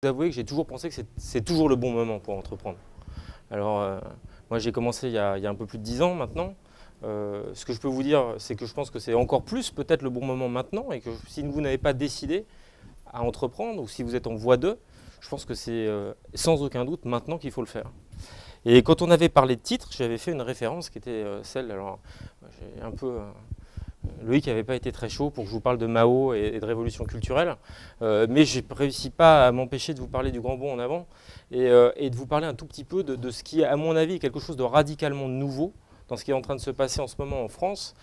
Vous avouez que j'ai toujours pensé que c'est toujours le bon moment pour entreprendre. Alors, moi j'ai commencé il y a un peu plus de 10 ans maintenant. Ce que je peux vous dire, c'est que je pense que c'est encore plus peut-être le bon moment maintenant et que si vous n'avez pas décidé à entreprendre ou si vous êtes en voie de, je pense que c'est sans aucun doute maintenant qu'il faut le faire. Et quand on avait parlé de titre, j'avais fait une référence qui était celle, alors j'ai un peu... Loïc n'avait pas été très chaud pour que je vous parle de Mao et de révolution culturelle, mais je n'ai réussi pas à m'empêcher de vous parler du grand bond en avant et de vous parler un tout petit peu de ce qui, à mon avis, est quelque chose de radicalement nouveau dans ce qui est en train de se passer en ce moment en France.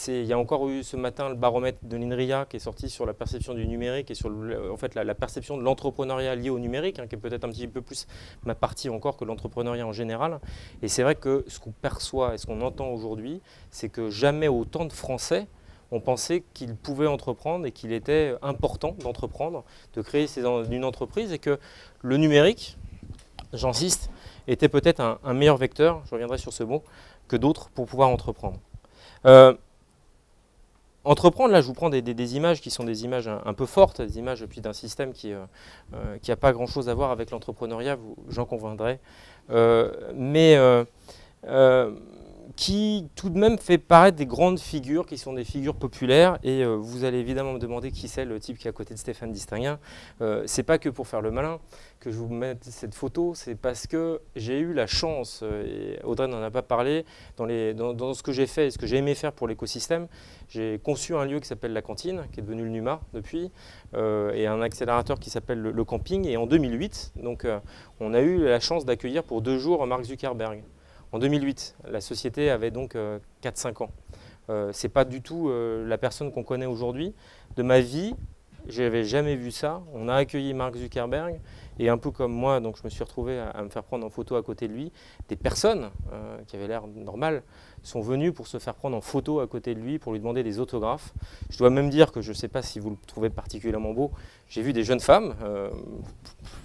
Il y a encore eu ce matin le baromètre de l'INRIA qui est sorti sur la perception du numérique et sur en fait, la perception de l'entrepreneuriat lié au numérique, qui est peut-être un petit peu plus ma partie encore que l'entrepreneuriat en général. Et c'est vrai que ce qu'on perçoit et ce qu'on entend aujourd'hui, c'est que jamais autant de Français ont pensé qu'ils pouvaient entreprendre et qu'il était important d'entreprendre, de créer une entreprise et que le numérique, j'insiste, était peut-être un meilleur vecteur, je reviendrai sur ce mot, que d'autres pour pouvoir entreprendre. Entreprendre, là je vous prends des images qui sont des images un peu fortes, des images d'un système qui n'a pas grand-chose à voir avec l'entrepreneuriat, j'en conviendrai, qui tout de même fait paraître des grandes figures qui sont des figures populaires et vous allez évidemment me demander qui c'est le type qui est à côté de Stéphane Distinguin. C'est pas que pour faire le malin que je vous mette cette photo, c'est parce que j'ai eu la chance, et Audrey n'en a pas parlé, dans ce que j'ai fait et ce que j'ai aimé faire pour l'écosystème, j'ai conçu un lieu qui s'appelle la Cantine, qui est devenu le NUMA depuis, et un accélérateur qui s'appelle le Camping, et en 2008, donc, on a eu la chance d'accueillir pour 2 jours Mark Zuckerberg. En 2008, la société avait donc 4-5 ans. Ce n'est pas du tout la personne qu'on connaît aujourd'hui. De ma vie, je n'avais jamais vu ça. On a accueilli Mark Zuckerberg et un peu comme moi, donc je me suis retrouvé à me faire prendre en photo à côté de lui. Des personnes qui avaient l'air normales sont venues pour se faire prendre en photo à côté de lui, pour lui demander des autographes. Je dois même dire que je ne sais pas si vous le trouvez particulièrement beau. J'ai vu des jeunes femmes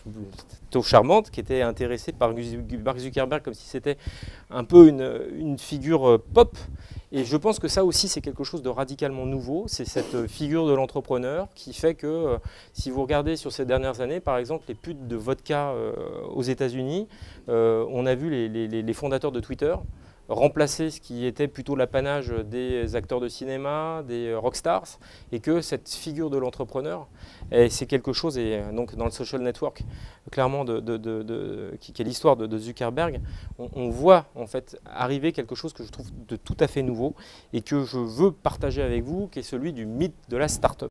plutôt charmantes qui étaient intéressées par Mark Zuckerberg comme si c'était un peu une figure pop. Et je pense que ça aussi, c'est quelque chose de radicalement nouveau. C'est cette figure de l'entrepreneur qui fait que, si vous regardez sur ces dernières années, par exemple, les pubs de vodka aux États-Unis, on a vu les fondateurs de Twitter remplacer ce qui était plutôt l'apanage des acteurs de cinéma, des rockstars, et que cette figure de l'entrepreneur, c'est quelque chose, et donc dans le social network, clairement, qui est l'histoire de Zuckerberg, on voit en fait arriver quelque chose que je trouve de tout à fait nouveau, et que je veux partager avec vous, qui est celui du mythe de la start-up.